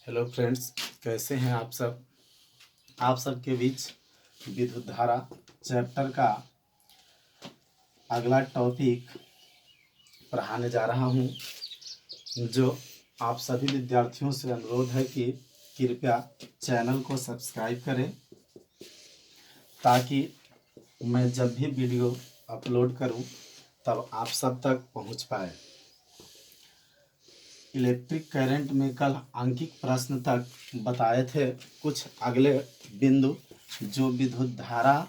Hello friends, कैसे हैं आप सब। आप सबके बीच विद्युत धारा चैप्टर का अगला टॉपिक पढ़ाने जा रहा हूं, जो आप सभी विद्यार्थियों से अनुरोध है कि कृपया चैनल को सब्सक्राइब करें ताकि मैं जब भी वीडियो अपलोड करूं तब आप सब तक पहुंच पाए। इलेक्ट्रिक करंट में कल अंकित प्रश्न तक बताए थे। कुछ अगले बिंदु जो विद्युत धारा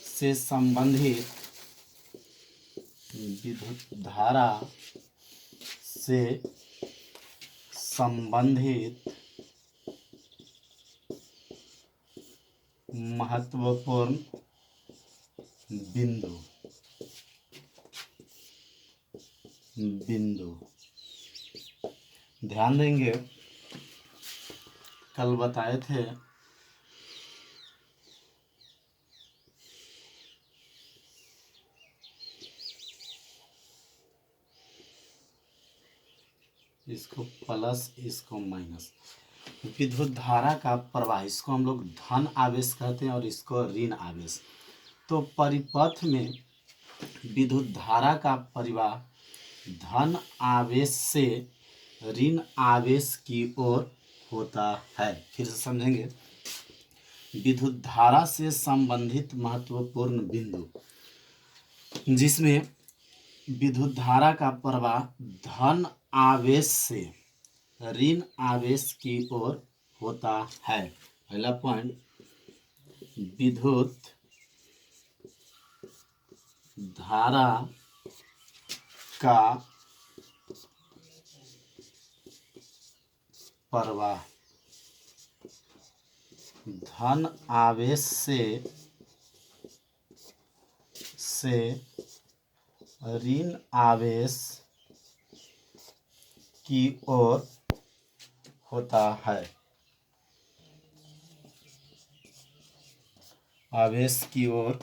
से संबंधित महत्वपूर्ण बिंदु ध्यान देंगे। कल बताए थे इसको प्लस इसको माइनस। विद्युत धारा का प्रवाह, इसको हम लोग धन आवेश कहते हैं और इसको ऋण आवेश। तो परिपथ में विद्युत धारा का प्रवाह धन आवेश से ऋण आवेश की ओर होता है। फिर से समझेंगे। विद्युत धारा से संबंधित महत्वपूर्ण बिंदु, जिसमें विद्युत धारा का प्रवाह धन आवेश से ऋण आवेश की ओर होता है। पहला पॉइंट, विद्युत धारा का प्रवाह धन आवेश से ऋण आवेश की ओर होता है। आवेश की ओर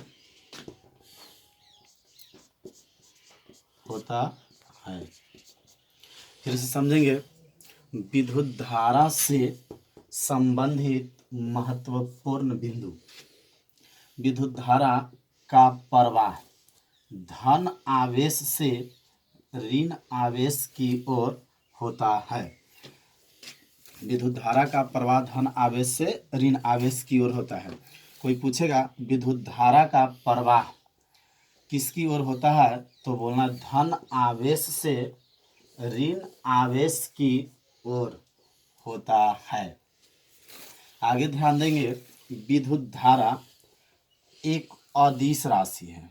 होता है। फिर से समझेंगे। विद्युत धारा से संबंधित महत्वपूर्ण बिंदु, विद्युत धारा का प्रवाह धन आवेश से ऋण आवेश की ओर होता है। विद्युत धारा का प्रवाह धन आवेश से ऋण आवेश की ओर होता है। कोई पूछेगा विद्युत धारा का प्रवाह किसकी ओर होता है, तो बोलना धन आवेश से ऋण आवेश की ओर होता है। आगे ध्यान देंगे। विद्युत धारा एक अदिश राशि है।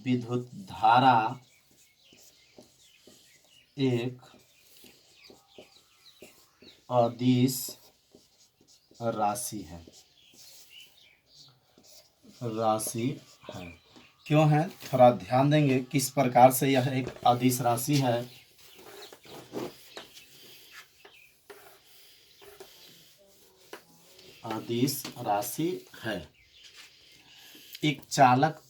विद्युत धारा एक अदिश राशि है। क्यों है, थोड़ा ध्यान देंगे किस प्रकार से यह एक अदिश राशि है। अदिश राशि है। एक चालक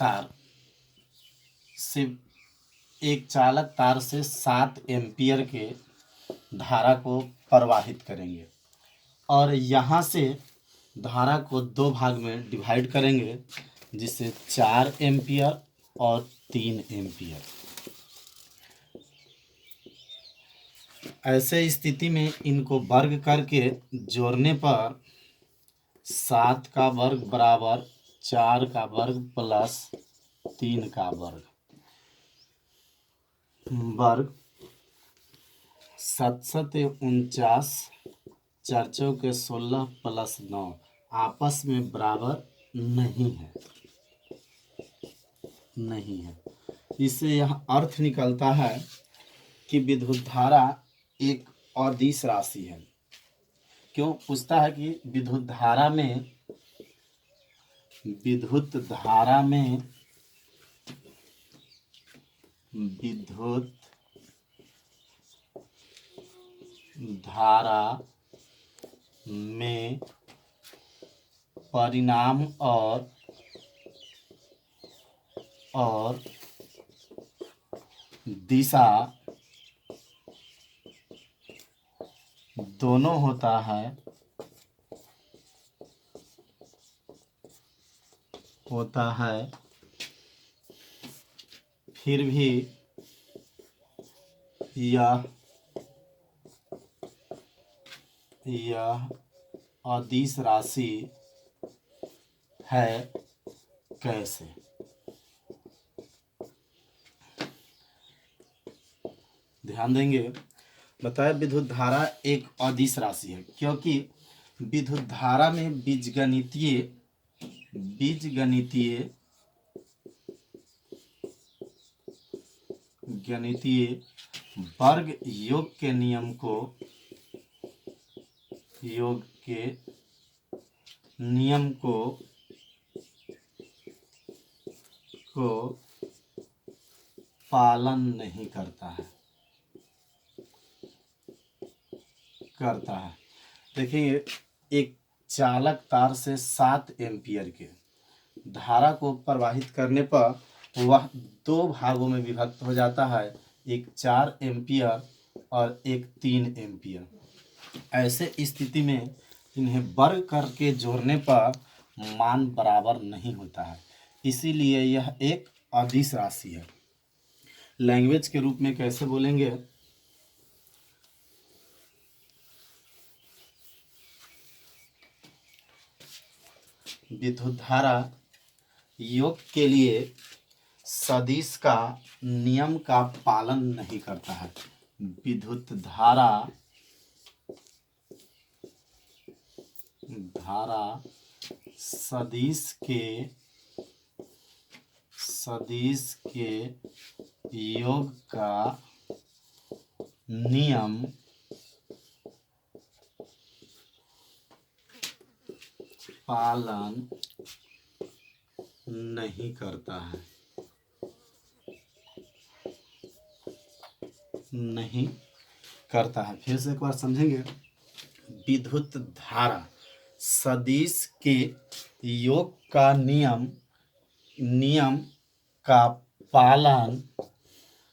तार से 7 एम्पियर के धारा को प्रवाहित करेंगे और यहाँ से धारा को 2 भाग में डिवाइड करेंगे, जिससे 4 एम्पियर और 3 एम्पियर। ऐसे स्थिति में इनको वर्ग करके जोड़ने पर 7 का वर्ग बराबर 4 का वर्ग प्लस 3 का वर्ग 7 7 49, 4 चौके 16 प्लस 9 आपस में बराबर नहीं है। इससे यह अर्थ निकलता है कि विद्युत धारा एक अदिश राशि है। क्यों पूछता है कि विद्युत धारा में परिणाम और दिशा दोनों होता है, फिर भी यह अदिश राशि है कैसे। ध्यान देंगे, बताया विद्युत धारा एक अदिश राशि है क्योंकि विद्युत धारा में गणितीय वर्ग योग के नियम को पालन नहीं करता है। देखिए, एक चालक तार से 7 एम्पियर के धारा को प्रवाहित करने पर वह 2 भागों में विभक्त हो जाता है, एक 4 एम्पियर और एक 3 एम्पियर। ऐसे स्थिति में इन्हें वर्ग करके जोड़ने पर मान बराबर नहीं होता है, इसीलिए यह एक अदिश राशि है। लैंग्वेज के रूप में कैसे बोलेंगे, विद्युत धारा योग के लिए सदिश का नियम का पालन नहीं करता है। विद्युत धारा सदिश के योग का नियम पालन नहीं करता है। फिर से एक बार समझेंगे, विद्युत धारा सदिश के योग का नियम का पालन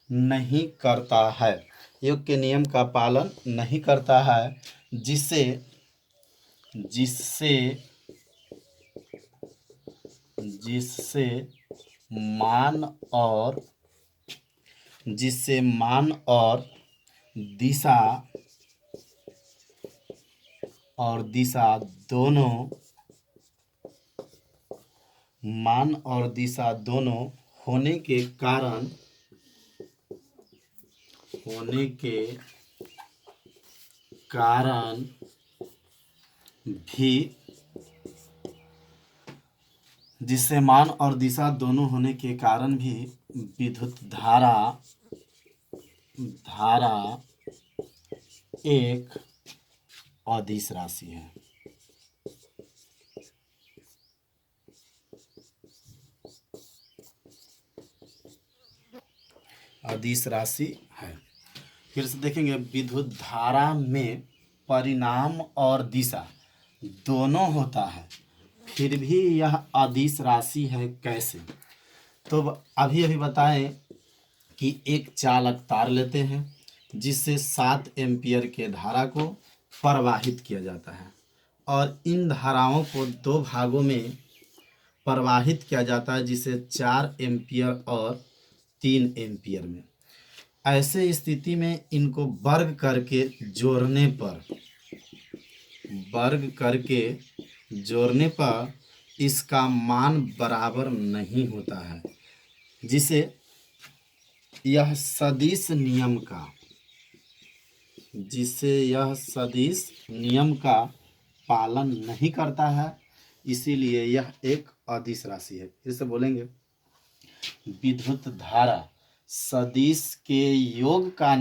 नहीं करता है। योग के नियम का पालन नहीं करता है, जिससे मान और दिशा दोनों होने के कारण भी जिससे मान और दिशा दोनों होने के कारण भी विद्युत धारा एक अदिश राशि है। अदिश राशि है। फिर से देखेंगे, विद्युत धारा में परिमाण और दिशा दोनों होता है, फिर भी यह अदिश राशि है कैसे। तो अभी बताएं कि एक चालक तार लेते हैं जिससे 7 एम्पियर के धारा को प्रवाहित किया जाता है और इन धाराओं को 2 भागों में प्रवाहित किया जाता है, जिसे 4 एम्पियर और 3 एम्पियर में। ऐसे स्थिति में इनको वर्ग करके जोड़ने पर इसका मान बराबर नहीं होता है, जिसे यह सदिश नियम का पालन नहीं करता है, इसीलिए यह एक अदिश राशि है। फिर से बोलेंगे, विद्युत धारा सदिश के योग का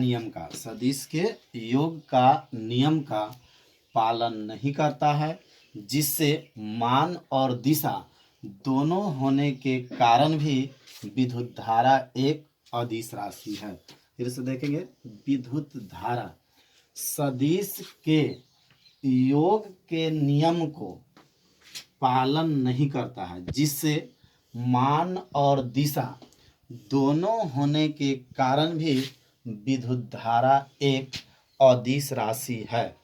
नियम का पालन नहीं करता है, जिससे मान और दिशा दोनों होने के कारण भी विद्युत धारा एक अदिश राशि है। फिर से देखेंगे, विद्युत धारा सदिश के योग के नियम को पालन नहीं करता है, जिससे मान और दिशा दोनों होने के कारण भी विद्युत धारा एक अदिश राशि है।